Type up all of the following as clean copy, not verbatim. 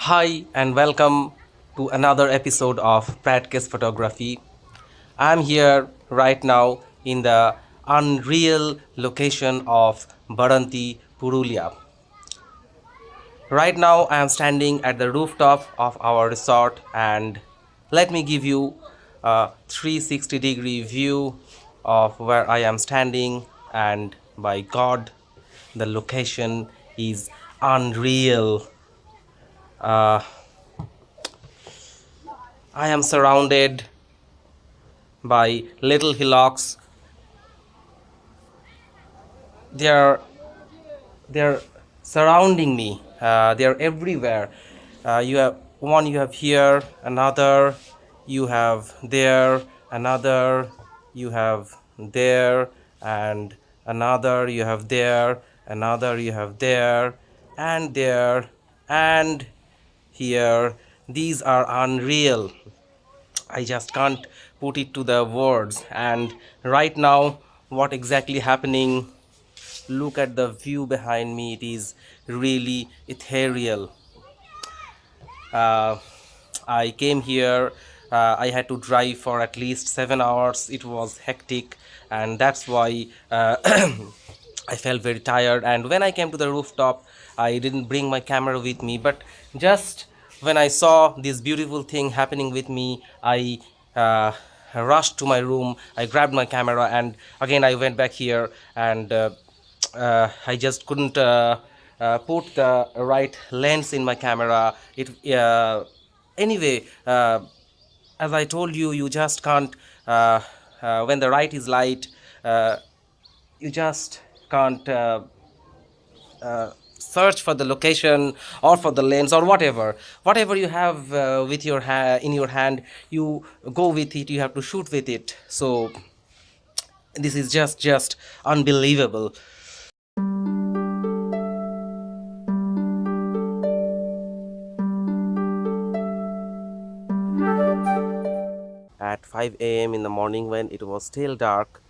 Hi and welcome to another episode of Practice Photography. I'm here right now in the unreal location of Baranti, Purulia. Right now I am standing at the rooftop of our resort and let me give you a 360-degree view of where I am standing, and by God, the location is unreal. Uh, I am surrounded by little hillocks. They're they're surrounding me. They're everywhere. You have one, you have here, another, you have there, another, you have there, and another, you have there, another, you have there, and here. These are unreal. I just can't put it to the words. And right now, what exactly happening? Look at the view behind me. It is really ethereal. Uh, I came here. I had to drive for at least 7 hours. It was hectic, and that's why I felt very tired. And when I came to the rooftop, I didn't bring my camera with me. But just when I saw this beautiful thing happening with me, I rushed to my room. I grabbed my camera, and again I went back here, and I just couldn't put the right lens in my camera. It anyway. As I told you, you just can't. When the light is light, uh, you just can't search for the location or for the lens or whatever you have with your in your hand. You go with it. You have to shoot with it. So this is just unbelievable. At 5 a.m. in the morning, when it was still dark,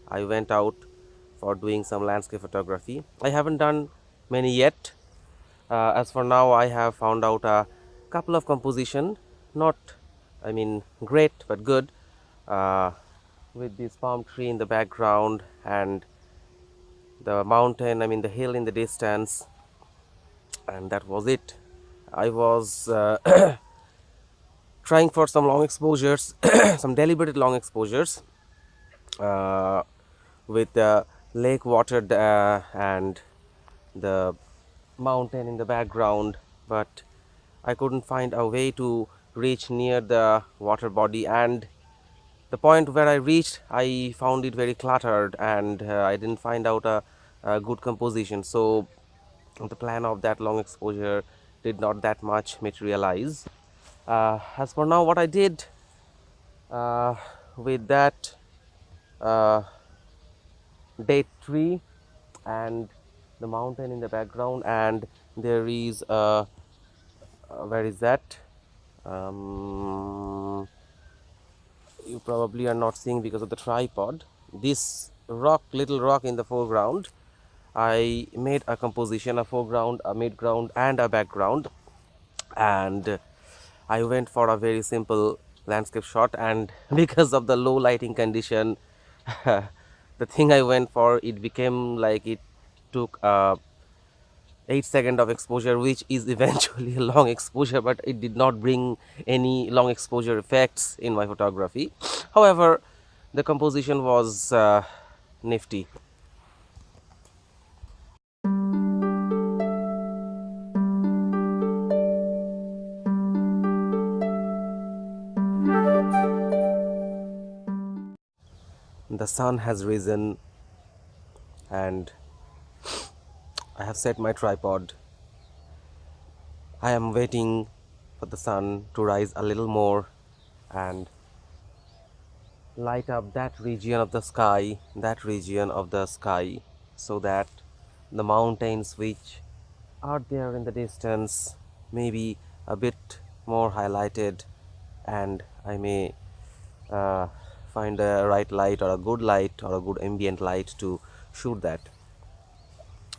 I went out for doing some landscape photography. I haven't done many yet. As for now, I have found out a couple of composition, not, I mean, great but good, uh, with this palm tree in the background and the mountain, I mean the hill in the distance, and that was it. I was trying for some long exposures, some deliberate long exposures, uh, with the lake water and the mountain in the background, but I couldn't find a way to reach near the water body. And the point where I reached, I found it very cluttered, and I didn't find out a good composition. So the plan of that long exposure did not that much materialize. As for now, what I did uh, with that uh, date tree and the mountain in the background, and there is a where is that? um, you probably are not seeing because of the tripod. This little rock in the foreground, I made a composition, a foreground, a midground, and a background, and I went for a very simple landscape shot. And because of the low lighting condition, the thing I went for, it became like it took 8 seconds of exposure, which is eventually a long exposure, but it did not bring any long exposure effects in my photography. However, the composition was nifty. The sun has risen, and I have set my tripod. I am waiting for the sun to rise a little more and light up that region of the sky, so that the mountains which are there in the distance may be a bit more highlighted, and I may uh, find a right light or a good light or a good ambient light to shoot that.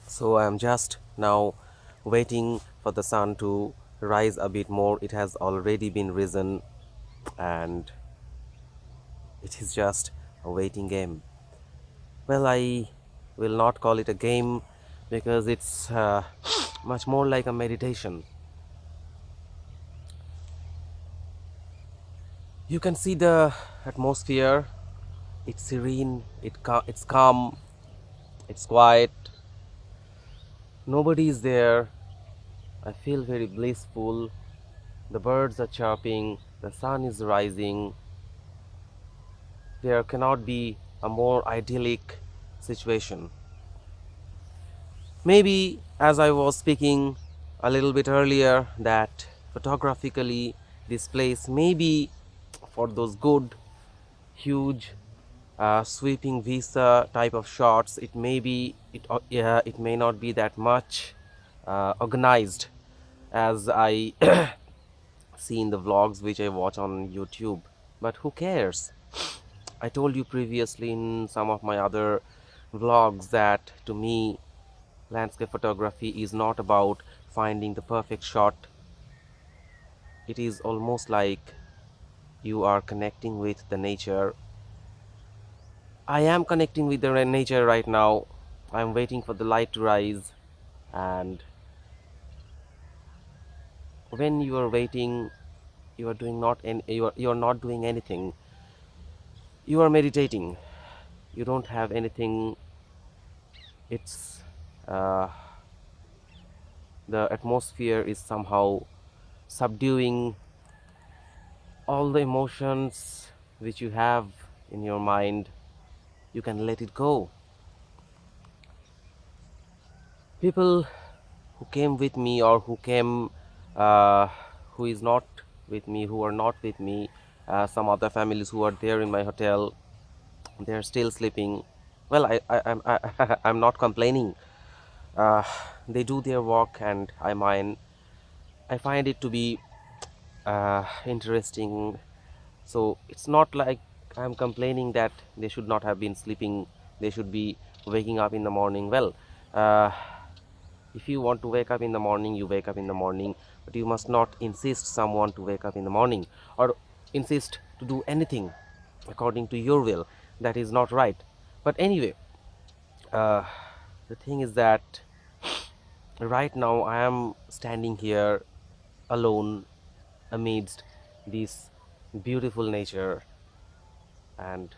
So I am just now waiting for the sun to rise a bit more. It has already been risen, and it is just a waiting game. Well, I will not call it a game because it's much more like a meditation. You can see the atmosphere. It's serene, it's calm, it's quiet. Nobody is there. I feel very blissful. The birds are chirping, the sun is rising. There cannot be a more idyllic situation. Maybe, as I was speaking a little bit earlier, that photographically this place may be for those good, huge, sweeping vista type of shots. It may be, yeah, it may not be that much organized as I see in the vlogs which I watch on YouTube. But who cares? I told you previously in some of my other vlogs that to me, landscape photography is not about finding the perfect shot. It is almost like you are connecting with the nature. I am connecting with the nature right now. I'm waiting for the light to rise, and when you are waiting, you are doing not any, you are not doing anything. You are meditating. You don't have anything. It's uh, the atmosphere is somehow subduing all the emotions which you have in your mind. You can let it go. People who came with me, or who came uh, who is not with me, who are not with me, some other families who are there in my hotel, they are still sleeping. Well, I'm not complaining. uh, they do their work and I mine. I find it to be interesting. So it's not like I'm complaining that they should not have been sleeping, they should be waking up in the morning. Well, uh, if you want to wake up in the morning, you wake up in the morning, but you must not insist someone to wake up in the morning, or insist to do anything according to your will. That is not right. But anyway, uh, the thing is that right now I am standing here alone amidst this beautiful nature, and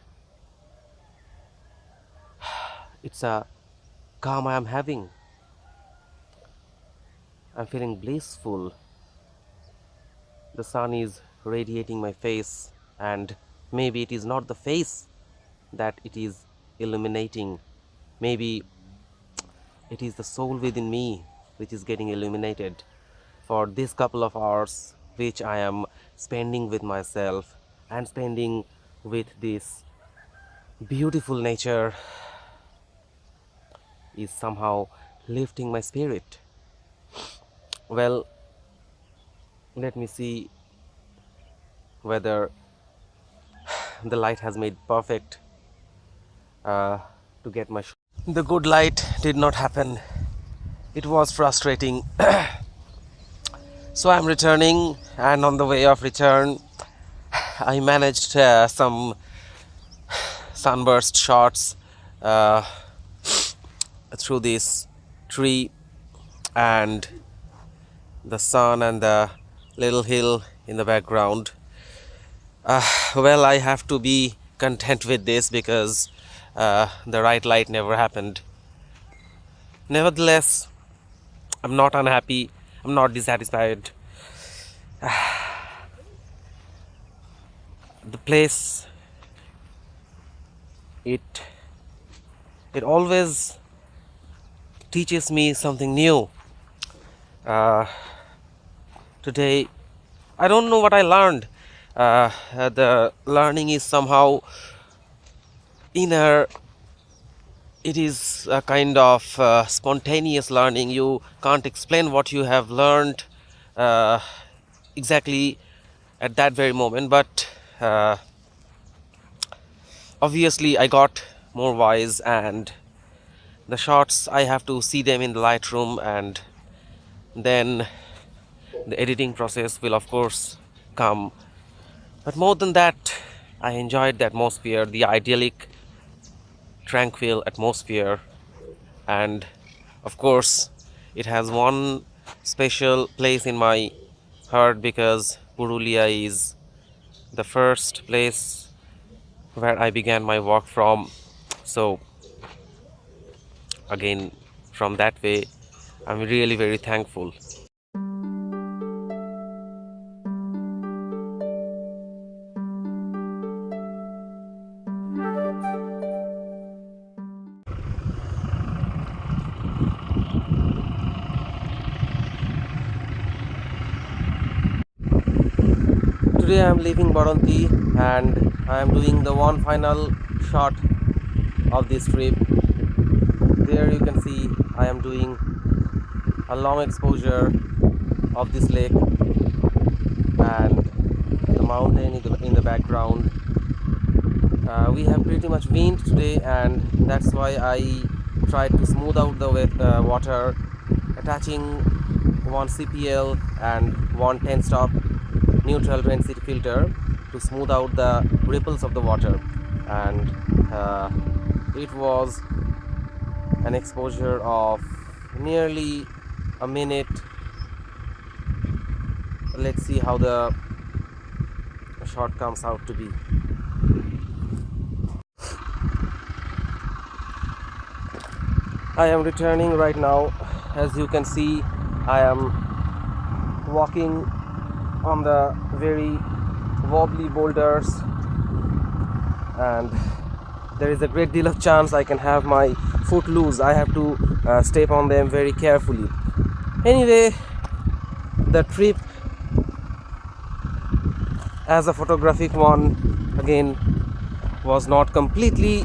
it's a calm I am having. I'm feeling blissful. The sun is radiating my face, and maybe it is not the face that it is illuminating. Maybe it is the soul within me which is getting illuminated for this couple of hours which I am spending with myself and spending with this beautiful nature is somehow lifting my spirit. Well, let me see whether the light has made perfect to get my shot. The good light did not happen. It was frustrating. So I'm returning, and on the way of return, I managed some sunburst shots uh, through this tree and the sun and the little hill in the background. Well, I have to be content with this because the right light never happened. Nevertheless, I'm not unhappy, I'm not dissatisfied. The place, it it always teaches me something new. uh, Today, I don't know what I learned. The learning is somehow inner. It is a kind of spontaneous learning. You can't explain what you have learned uh, exactly at that very moment, but obviously I got more wise, and the shots I have to see them in the Lightroom, and then The editing process will of course come, but more than that, I enjoyed the atmosphere, the idyllic, tranquil atmosphere, and of course, it has one special place in my heart because Purulia is the first place where I began my walk from. So, again, from that way, I'm really very thankful. Today I am leaving Baranti and I am doing the one final shot of this trip. There you can see I am doing a long exposure of this lake and the mountain in the background. We have pretty much wind today, and that's why I tried to smooth out the water, attaching one CPL and one 10 stop neutral density filter to smooth out the ripples of the water. And it was an exposure of nearly a minute. Let's see how the shot comes out to be. I am returning right now. As you can see, I am walking on the very wobbly boulders, and there is a great deal of chance I can have my foot loose. I have to step on them very carefully. Anyway, the trip as a photographic one again was not completely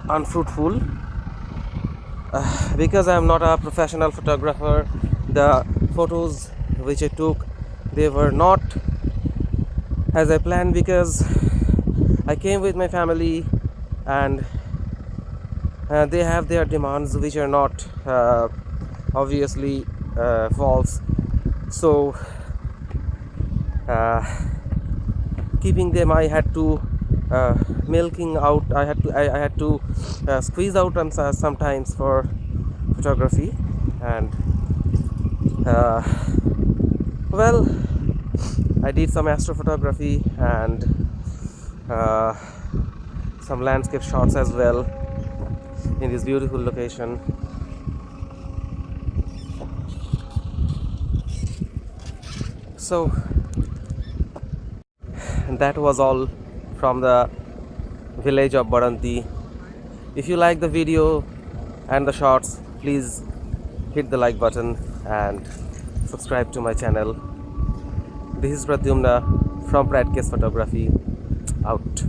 unfruitful. Because I am not a professional photographer, the photos which I took, they were not as I planned, because I came with my family and they have their demands which are not obviously false. So keeping them, I had to milking out. I had to squeeze out sometimes for photography, and well, I did some astrophotography and some landscape shots as well in this beautiful location. So that was all from the village of Baranti. If you like the video and the shots, please hit the like button and subscribe to my channel. This is Pradyumna from Pratcase Photography, out.